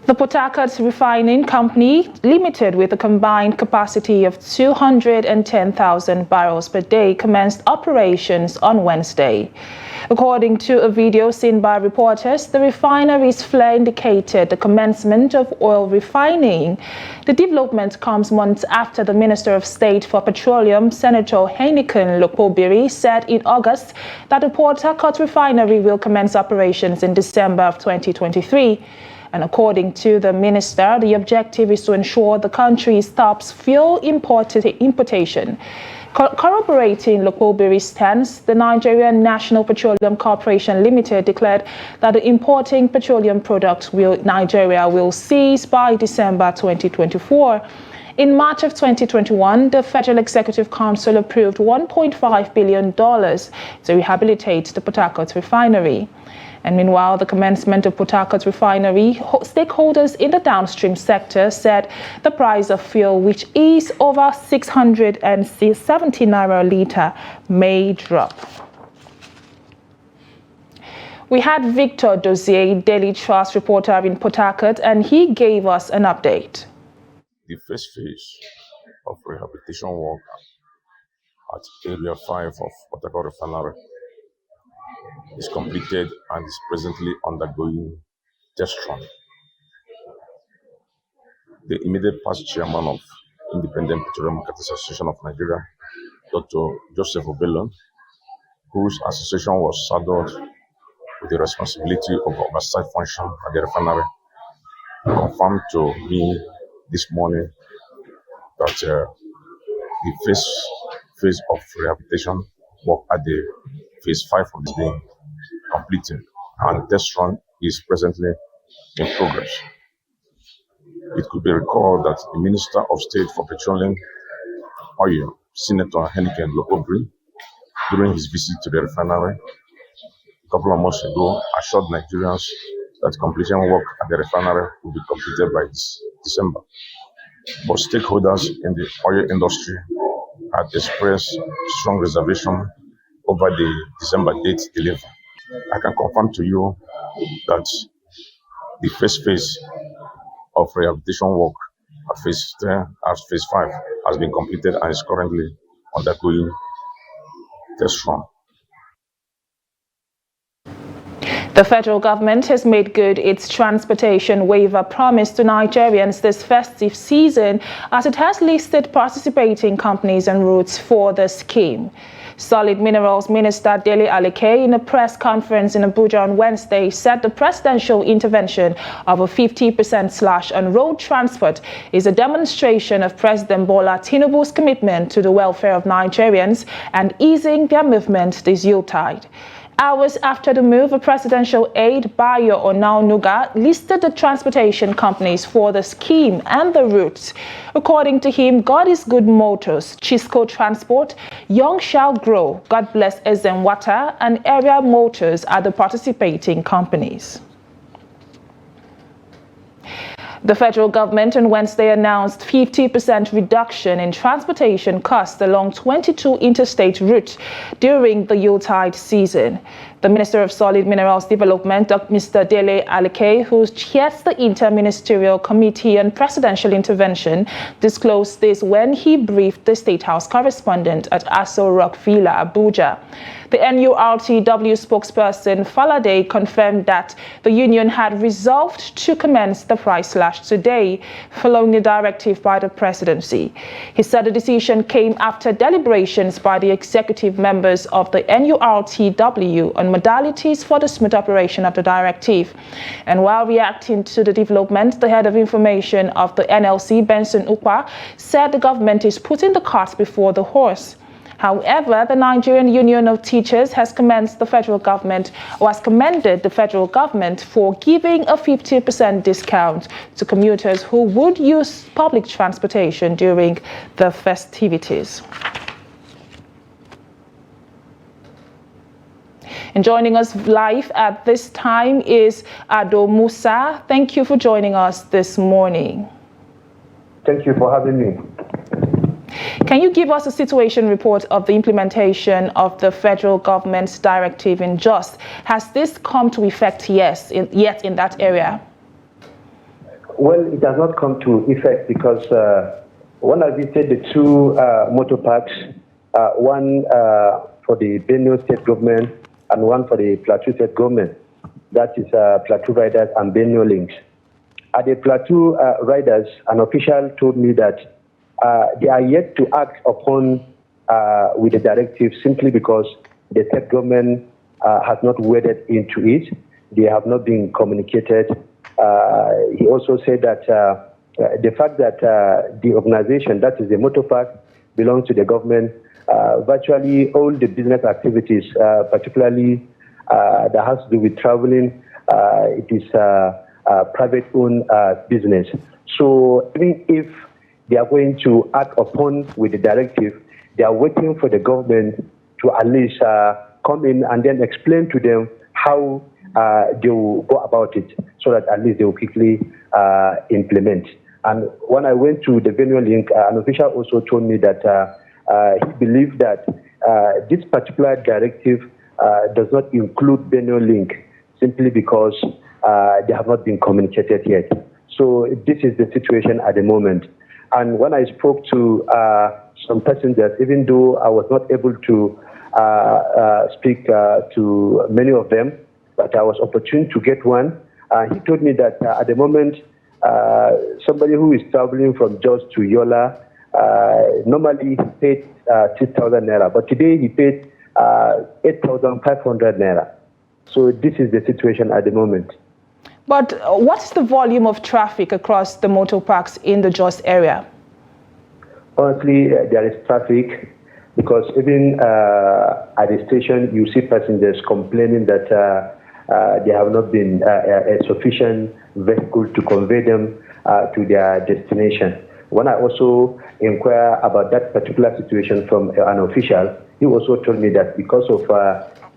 The Port Harcourt Refining Company Limited, with a combined capacity of 210,000 barrels per day, commenced operations on Wednesday. According to a video seen by reporters, the refinery's flare indicated the commencement of oil refining. The development comes months after the Minister of State for Petroleum, Senator Heineken Lokpobiri, said in August that the Port Harcourt refinery will commence operations in December of 2023. And according to the minister, the objective is to ensure the country stops fuel importation. Corroborating Lokpobiri's stance, the Nigerian National Petroleum Corporation Limited declared that the importing petroleum products Nigeria will cease by December 2024. In March of 2021, the Federal Executive Council approved $1.5 billion to rehabilitate the Port Harcourt refinery. And meanwhile, the commencement of Port Harcourt refinery, stakeholders in the downstream sector said the price of fuel, which is over 670 naira a litre, may drop. We had Victor Dozier, Daily Trust reporter in Port Harcourt, and he gave us an update. The first phase of rehabilitation work at Area 5 of Port Harcourt Refinery is completed and is presently undergoing test run. The immediate past chairman of Independent Petroleum Marketers Association of Nigeria, Dr. Joseph Obelon, whose association was saddled with the responsibility of oversight function at the refinery, confirmed to me this morning that the first phase of rehabilitation work at the phase 5 of the being completed, and test run is presently in progress. It could be recalled that the Minister of State for Petroleum, Oil, Senator Heineken Lokpobiri, during his visit to the refinery a couple of months ago, assured Nigerians that completion work at the refinery will be completed by December. But stakeholders in the oil industry had expressed strong reservation over the December date delivery. I can confirm to you that the first phase of rehabilitation work at phase 5 has been completed and is currently undergoing test run. The federal government has made good its transportation waiver promise to Nigerians this festive season, as it has listed participating companies and routes for the scheme. Solid Minerals Minister Dele Alike, in a press conference in Abuja on Wednesday, said the presidential intervention of a 50% slash on road transport is a demonstration of President Bola Tinubu's commitment to the welfare of Nigerians and easing their movement this Yuletide. Hours after the move, a presidential aide, Bayo Onaunuga, listed the transportation companies for the scheme and the routes. According to him, God is Good Motors, Chisco Transport, Young Shall Grow, God Bless Ezenwata, and Area Motors are the participating companies. The federal government on Wednesday announced 50% reduction in transportation costs along 22 interstate routes during the Yuletide season. The Minister of Solid Minerals Development, Mr. Dele Alike, who chairs the Interministerial Committee on Presidential Intervention, disclosed this when he briefed the State House correspondent at Aso Rock Villa, Abuja. The NURTW spokesperson Falade confirmed that the union had resolved to commence the price slash today, following the directive by the presidency. He said the decision came after deliberations by the executive members of the NURTW on modalities for the smooth operation of the directive. And while reacting to the development, the head of information of the NLC, Benson Ukwa, said the government is putting the cart before the horse. However, the Nigerian Union of Teachers has commended the federal government for giving a 50% discount to commuters who would use public transportation during the festivities. And joining us live at this time is Ado Musa. Thank you for joining us this morning. Thank you for having me. Can you give us a situation report of the implementation of the federal government's directive in JOST? Has this come to effect yet in that area? Well, it has not come to effect because when I visited the two motor parks, one for the Benue State government and one for the Plateau State government, that is Plateau Riders and Benue Links. At the Plateau Riders, an official told me that they are yet to act upon with the directive simply because the state government has not waded into it. They have not been communicated. He also said that the fact that the organization, that is the motor park, belongs to the government, virtually all the business activities, particularly that has to do with traveling, it is private-owned business. So even if they are going to act upon with the directive, they are waiting for the government to at least come in and then explain to them how they will go about it, so that at least they will quickly implement. And when I went to the Benue link, an official also told me that he believed that this particular directive does not include Benue link simply because they have not been communicated yet. So this is the situation at the moment. And when I spoke to some passengers, even though I was not able to speak to many of them, but I was opportune to get one, he told me that at the moment, somebody who is traveling from Jos to Yola normally he paid 6,000 naira, but today he paid 8,500 naira. So this is the situation at the moment. But what's the volume of traffic across the motor parks in the Jos area? Honestly, there is traffic because even at the station, you see passengers complaining that there have not been a sufficient vehicle to convey them to their destination. When I also inquire about that particular situation from an official, he also told me that because of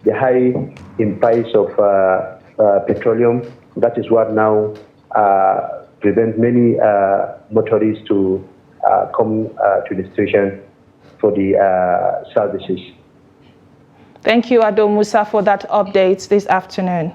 the high in price of petroleum, that is what now prevents many motorists to come to the station for the services. Thank you, Musa, for that update this afternoon.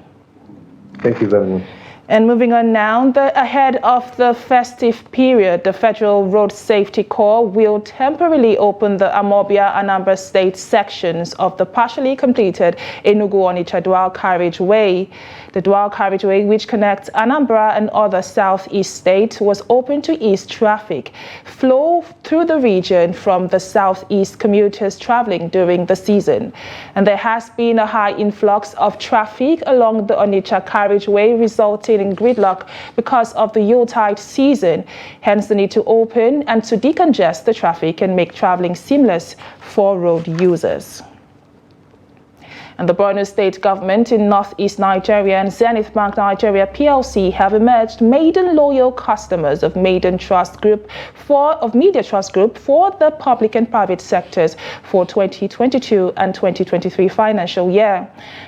Thank you very much. And moving on now, ahead of the festive period, the Federal Road Safety Corps will temporarily open the Amobia-Anambra State sections of the partially completed Enugu-Onitsha dual carriageway. The dual carriageway, which connects Anambra and other southeast states, was open to ease traffic flow through the region from the southeast commuters traveling during the season. And there has been a high influx of traffic along the Onitsha carriageway, resulting in gridlock because of the Yuletide season. Hence the need to open and to decongest the traffic and make traveling seamless for road users. And the Borno State government in northeast Nigeria and Zenith Bank Nigeria PLC have emerged maiden loyal customers of Media Trust Group for the public and private sectors for 2022 and 2023 financial year.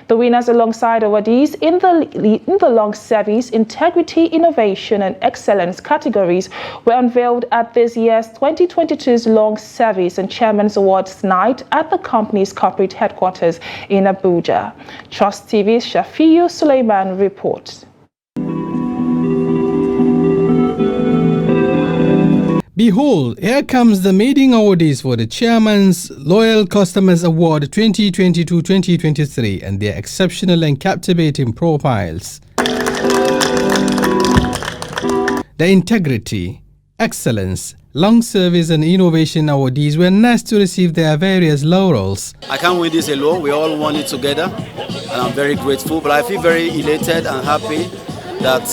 The winners alongside awardees in the long service, integrity, innovation and excellence categories were unveiled at this year's 2022's Long Service and Chairman's Awards night at the company's corporate headquarters in Abuja. Trust TV's Shafiu Suleiman reports. Behold, here comes the maiden awardees for the Chairman's Loyal Customers Award 2022-2023 and their exceptional and captivating profiles. The integrity, excellence, long service and innovation awardees were next to receive their various laurels. I can't win this alone. We all won it together, and I'm very grateful. But I feel very elated and happy that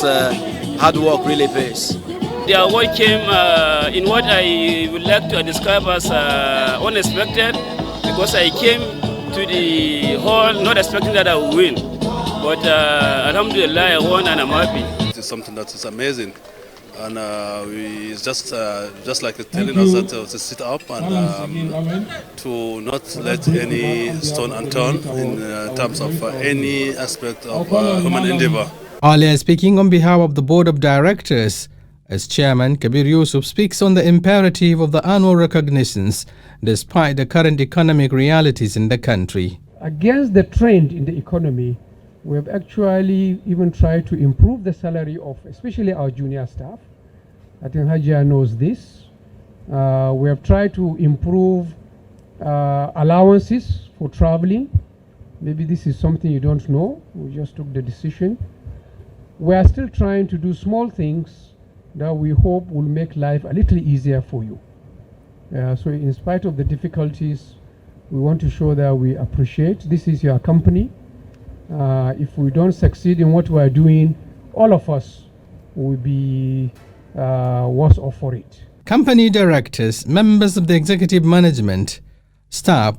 hard work really pays. The award came in what I would like to describe as unexpected, because I came to the hall not expecting that I would win. But alhamdulillah, I won and I'm happy. It's something that is amazing. And it's just like telling us that to sit up and to not let any stone unturned in terms of any aspect of human endeavor. Earlier speaking on behalf of the Board of Directors, as Chairman, Kabir Yusuf speaks on the imperative of the annual recognitions despite the current economic realities in the country. Against the trend in the economy, We have actually even tried to improve the salary of especially our junior staff. I think Hajia knows this. We have tried to improve allowances for traveling. Maybe this is something you don't know. We just took the decision. We are still trying to do small things that we hope will make life a little easier for you. So in spite of the difficulties, we want to show that we appreciate. This is your company. If we don't succeed in what we are doing, all of us will be worse off for it. Company directors, members of the executive management, staff,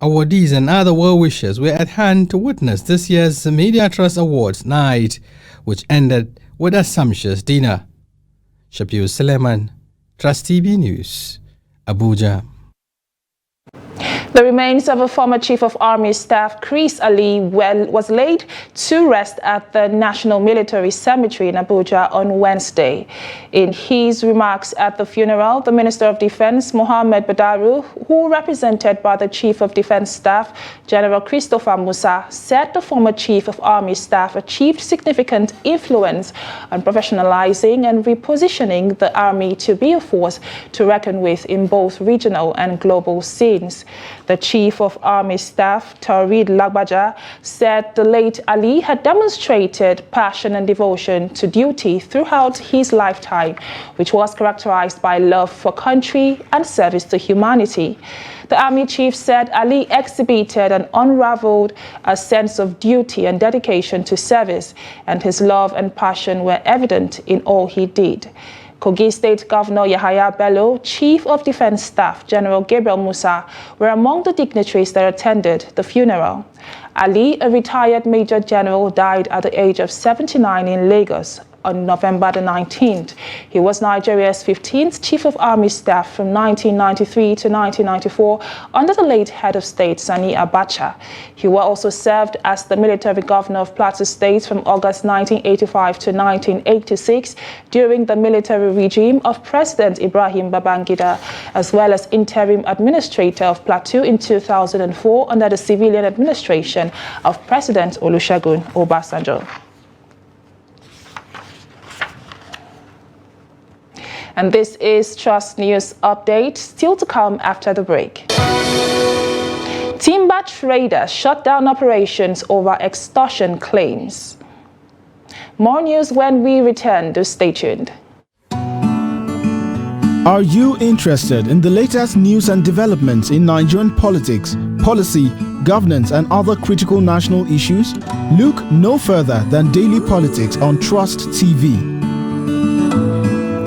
awardees and other well-wishers were at hand to witness this year's Media Trust Awards night, which ended with a sumptuous dinner. Shafiu Suleiman, Trust TV News, Abuja. The remains of a former Chief of Army Staff, Chris Ali, was laid to rest at the National Military Cemetery in Abuja on Wednesday. In his remarks at the funeral, the Minister of Defense, Mohammed Badaru, who represented by the Chief of Defense Staff, General Christopher Musa, said the former Chief of Army Staff achieved significant influence on professionalizing and repositioning the Army to be a force to reckon with in both regional and global scenes. The Chief of Army Staff, Taurid Lagbaja, said the late Ali had demonstrated passion and devotion to duty throughout his lifetime, which was characterized by love for country and service to humanity. The Army Chief said Ali exhibited and unraveled a sense of duty and dedication to service, and his love and passion were evident in all he did. Kogi State Governor Yahaya Bello, Chief of Defense Staff General Gabriel Musa were among the dignitaries that attended the funeral. Ali, a retired Major General, died at the age of 79 in Lagos on November the 19th. He was Nigeria's 15th Chief of Army Staff from 1993 to 1994 under the late head of state Sani Abacha. He also served as the military governor of Plateau State from August 1985 to 1986 during the military regime of President Ibrahim Babangida, as well as interim administrator of Plateau in 2004 under the civilian administration of President Olusegun Obasanjo. And this is Trust News Update, still to come after the break. Timber traders shut down operations over extortion claims. More news when we return, do stay tuned. Are you interested in the latest news and developments in Nigerian politics, policy, governance and other critical national issues? Look no further than Daily Politics on Trust TV.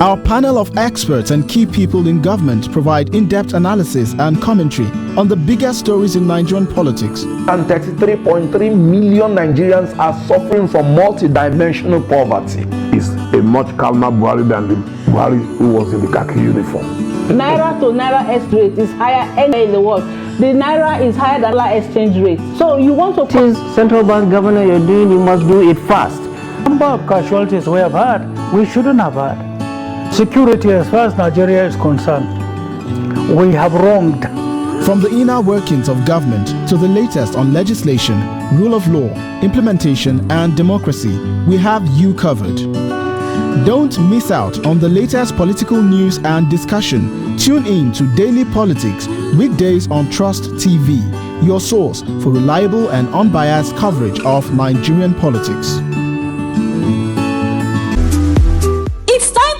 Our panel of experts and key people in government provide in-depth analysis and commentary on the biggest stories in Nigerian politics. And 33.3 million Nigerians are suffering from multidimensional poverty. It's a much calmer Buhari than the Buhari who was in the khaki uniform. Naira to Naira exchange rate is higher anywhere in the world. The Naira is higher than dollar exchange rate. So you want to please central bank governor you're doing, you must do it fast. Number of casualties we have had, we shouldn't have had. Security as far as Nigeria is concerned, we have wronged. From the inner workings of government to the latest on legislation, rule of law, implementation and democracy, we have you covered. Don't miss out on the latest political news and discussion. Tune in to Daily Politics, weekdays on Trust TV, your source for reliable and unbiased coverage of Nigerian politics.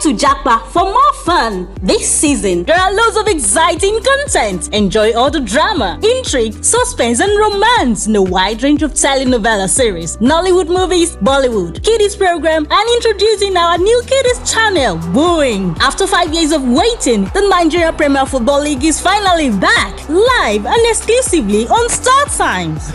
To Jackpot for more fun. This season, there are loads of exciting content. Enjoy all the drama, intrigue, suspense, and romance in a wide range of telenovela series, Nollywood movies, Bollywood, kiddies program, and introducing our new kiddies channel, Booing. After 5 years of waiting, the Nigeria Premier Football League is finally back, live and exclusively on Star Times.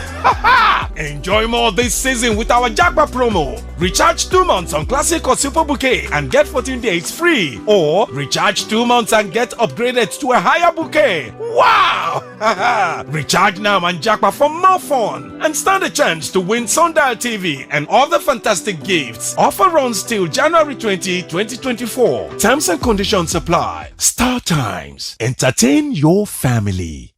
Enjoy more this season with our Jackpot promo. Recharge 2 months on Classic or Super Bouquet and get 14 days free. Or recharge 2 months and get upgraded to a higher bouquet. Wow! Recharge now and Jackpot for more fun and stand a chance to win Sundial TV and other fantastic gifts. Offer runs till January 20, 2024. Terms and conditions apply. Star Times. Entertain your family.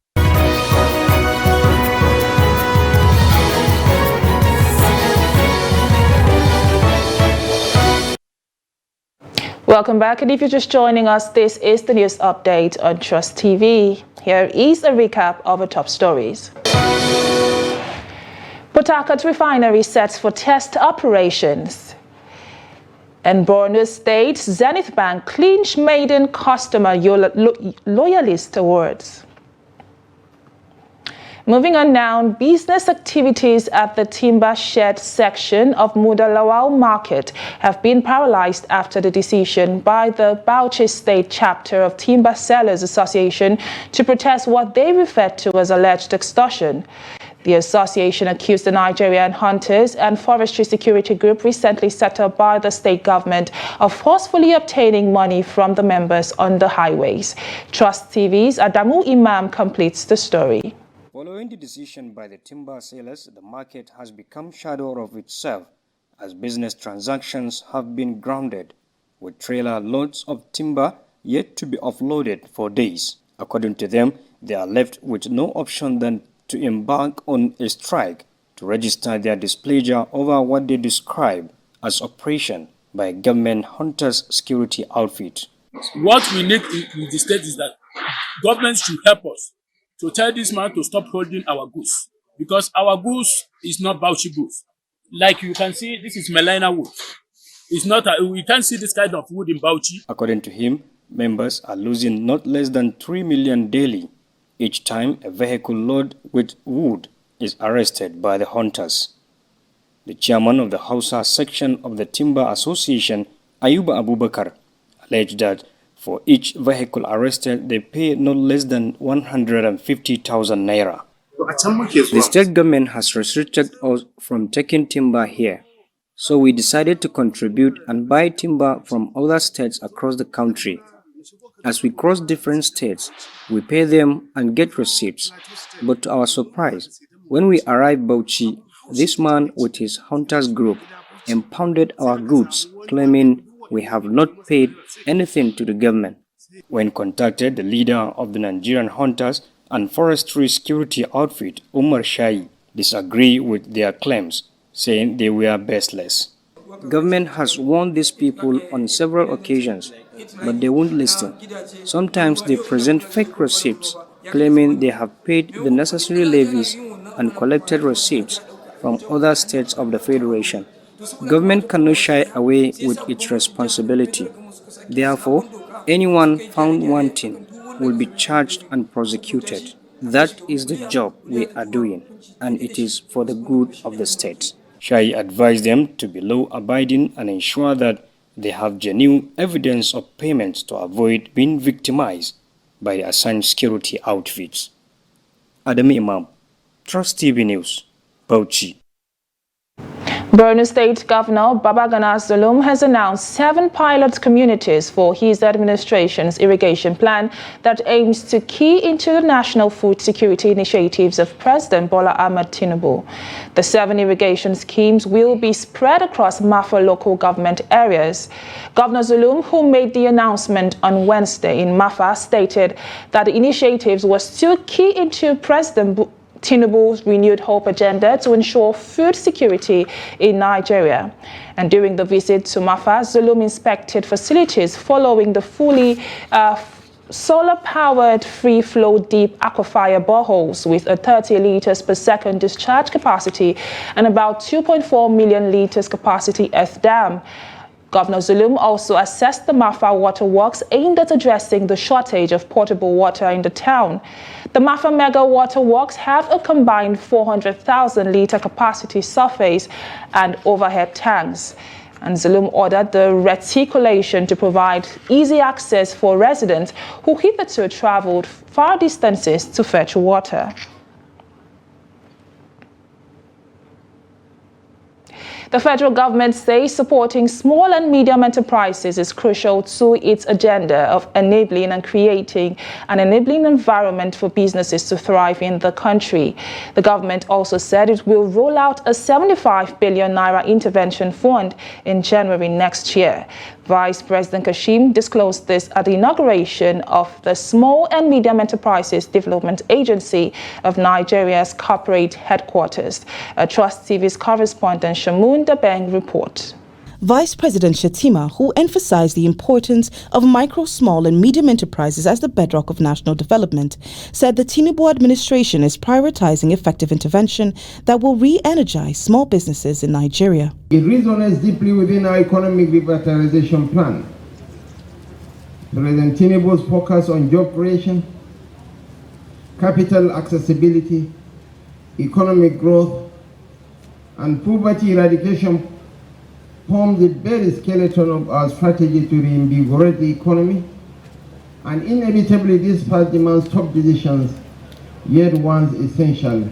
Welcome back, and if you're just joining us, this is the news update on Trust TV. Here is a recap of the top stories. Port Harcourt refinery sets for test operations. In Borno State, Zenith Bank clinch maiden customer loyalist awards. Moving on now, business activities at the timber shed section of Mudalawal Market have been paralyzed after the decision by the Bauchi State chapter of Timber Sellers Association to protest what they refer to as alleged extortion. The association accused the Nigerian Hunters and Forestry Security Group, recently set up by the state government, of forcefully obtaining money from the members on the highways. Trust TV's Adamu Imam completes the story. Following the decision by the timber sellers, the market has become shadow of itself as business transactions have been grounded, with trailer loads of timber yet to be offloaded for days. According to them, they are left with no option than to embark on a strike to register their displeasure over what they describe as oppression by a government hunters security outfit. What we need in the state is that government should help us to tell this man to stop holding our goods, because our goods is not Bauchi goods. Like you can see, this is Melina wood. It's not we can't see this kind of wood in Bauchi. According to him, members are losing not less than 3 million daily each time a vehicle load with wood is arrested by the hunters. The chairman of the Hausa section of the Timber Association, Ayuba Abubakar, alleged that for each vehicle arrested, they pay not less than 150,000 naira. The state government has restricted us from taking timber here, so we decided to contribute and buy timber from other states across the country. As we cross different states, we pay them and get receipts. But to our surprise, when we arrived Bauchi, this man with his hunters group impounded our goods, claiming we have not paid anything to the government. When contacted, the leader of the Nigerian Hunters and Forestry Security outfit, Umar Shai, disagreed with their claims, saying they were baseless. Government has warned these people on several occasions, but they won't listen. Sometimes they present fake receipts, claiming they have paid the necessary levies and collected receipts from other states of the Federation. Government cannot shy away with its responsibility. Therefore, anyone found wanting will be charged and prosecuted. That is the job we are doing, and it is for the good of the state. Shai advised them to be law-abiding and ensure that they have genuine evidence of payments to avoid being victimized by the assigned security outfits. Adam Imam, Trust TV News, Bauchi. Borno State Governor Babangida has announced 7 pilot communities for his administration's irrigation plan that aims to key into the national food security initiatives of President Bola Ahmed Tinubu. The 7 irrigation schemes will be spread across Mafa local government areas. Governor Zulum, who made the announcement on Wednesday in Mafa, stated that the initiatives was to key into President Tinubu's renewed hope agenda to ensure food security in Nigeria. And during the visit to Mafa, Zulum inspected facilities following the fully solar-powered free-flow deep aquifer boreholes with a 30 liters per second discharge capacity and about 2.4 million liters capacity earth dam. Governor Zulum also assessed the Mafa waterworks aimed at addressing the shortage of potable water in the town. The Mafa Mega Waterworks have a combined 400,000 litre capacity surface and overhead tanks. And Zulum ordered the reticulation to provide easy access for residents who hitherto travelled far distances to fetch water. The federal government says supporting small and medium enterprises is crucial to its agenda of enabling and creating an enabling environment for businesses to thrive in the country. The government also said it will roll out a 75 billion naira intervention fund in January next year. Vice President Kashim disclosed this at the inauguration of the Small and Medium Enterprises Development Agency of Nigeria's corporate headquarters. Trust TV's correspondent Shamun Dabeng reports. Vice President Shettima, who emphasized the importance of micro, small and medium enterprises as the bedrock of national development, said the Tinubu administration is prioritizing effective intervention that will re-energize small businesses in Nigeria. It resonates deeply within our economic revitalization plan. President Tinubu's focus on job creation, capital accessibility, economic growth, and poverty eradication form the very skeleton of our strategy to reinvigorate the economy, and inevitably this path demands tough decisions, yet ones essential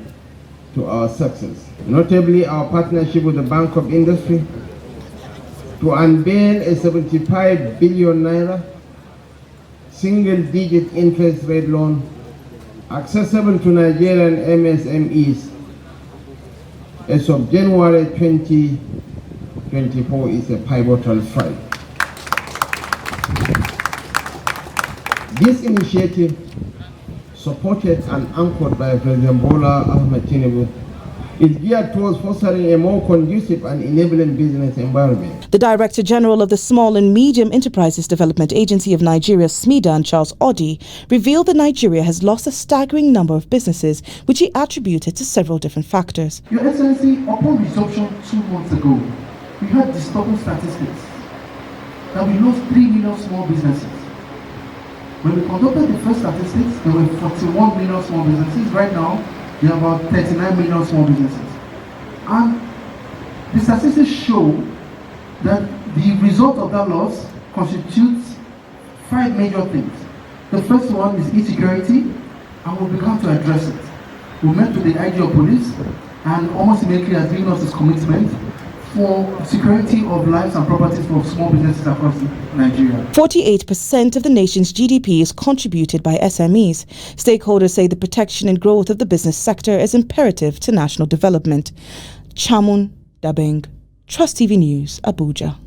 to our success. Notably, our partnership with the Bank of Industry to unveil a 75 billion naira single-digit interest rate loan accessible to Nigerian MSMEs as of January 2024 is a pivotal stride. This initiative, supported and anchored by President Bola Ahmed Tinubu, is geared towards fostering a more conducive and enabling business environment. The Director General of the Small and Medium Enterprises Development Agency of Nigeria, SMEDA, Charles Odi, revealed that Nigeria has lost a staggering number of businesses, which he attributed to several different factors. Your Excellency, upon resumption 2 months ago, we had disturbing statistics that we lost 3 million small businesses. When we conducted the first statistics, there were 41 million small businesses. Right now, there are about 39 million small businesses. And the statistics show that the result of that loss constitutes 5 major things. The first one is insecurity, and we began to address it. We met with the IG of police, and almost immediately has given us this commitment for security of lives and properties for small businesses across Nigeria. 48% of the nation's GDP is contributed by SMEs. Stakeholders say the protection and growth of the business sector is imperative to national development. Chamun Dabeng, Trust TV News, Abuja.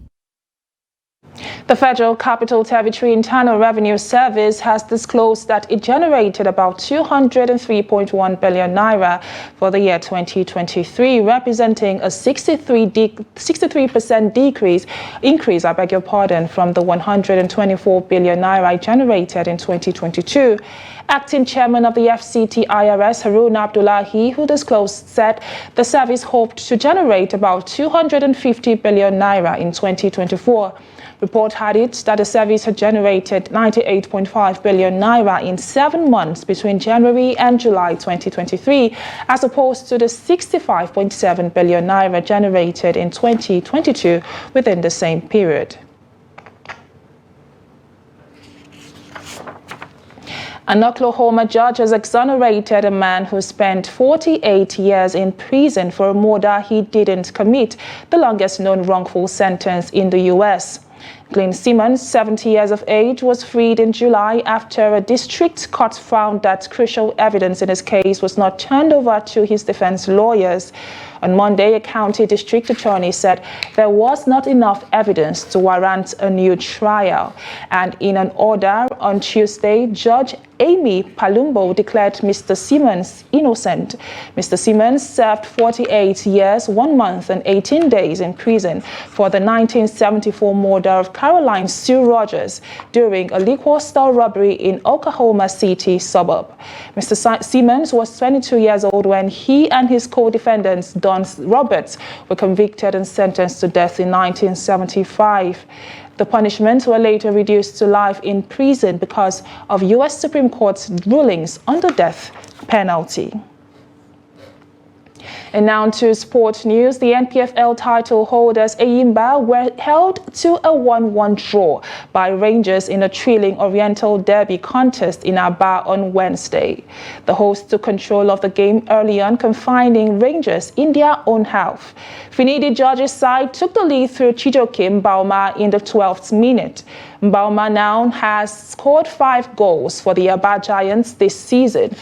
The Federal Capital Territory Internal Revenue Service has disclosed that it generated about 203.1 billion naira for the year 2023, representing a 63% increase, from the 124 billion naira generated in 2022. Acting Chairman of the FCT IRS, Harun Abdullahi, who disclosed, said the service hoped to generate about 250 billion naira in 2024. Report had it that the service had generated 98.5 billion naira in 7 months between January and July 2023, as opposed to the 65.7 billion naira generated in 2022 within the same period. An Oklahoma judge has exonerated a man who spent 48 years in prison for a murder he didn't commit, the longest known wrongful sentence in the U.S. Glen Simmons, 70 years of age, was freed in July after a district court found that crucial evidence in his case was not turned over to his defense lawyers. On Monday, a county district attorney said there was not enough evidence to warrant a new trial. And in an order on Tuesday, Judge Amy Palumbo declared Mr. Simmons innocent. Mr. Simmons served 48 years, 1 month and 18 days in prison for the 1974 murder of Caroline Sue Rogers during a liquor store robbery in Oklahoma City suburb. Mr. Simmons was 22 years old when he and his co-defendants, Don Roberts, were convicted and sentenced to death in 1975. The punishments were later reduced to life in prison because of U.S. Supreme Court's rulings on the death penalty. And now to sport news. The NPFL title holders Eyimba were held to a 1-1 draw by Rangers in a thrilling Oriental Derby contest in Aba on Wednesday. The hosts took control of the game early on, confining Rangers in their own half. Finidi George's side took the lead through Chijoke Bama in the 12th minute. Bama now has scored 5 goals for the Aba Giants this season.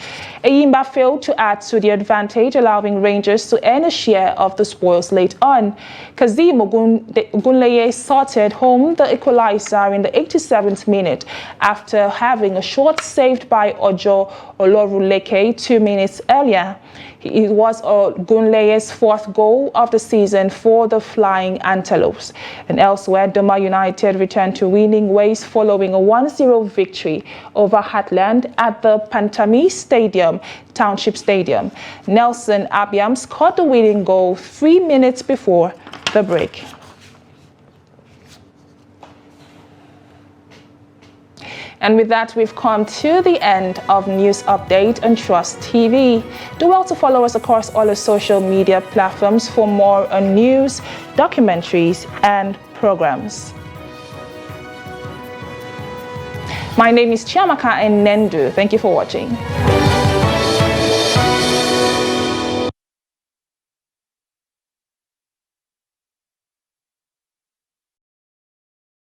Eyimba failed to add to the advantage, allowing Rangers to earn a share of the spoils late on. Kazim Ogunleye sorted home the equalizer in the 87th minute after having a shot saved by Ojo Olorunleke 2 minutes earlier. It was Gunleye's fourth goal of the season for the Flying Antelopes. And elsewhere, Bama United returned to winning ways following a 1-0 victory over Heartland at the Pantami Stadium, Township Stadium. Nelson Abiam scored the winning goal 3 minutes before the break. And with that, we've come to the end of News Update on Trust TV. Do well to follow us across all the social media platforms for more on news, documentaries, and programs. My name is Chiamaka Nendu. Thank you for watching.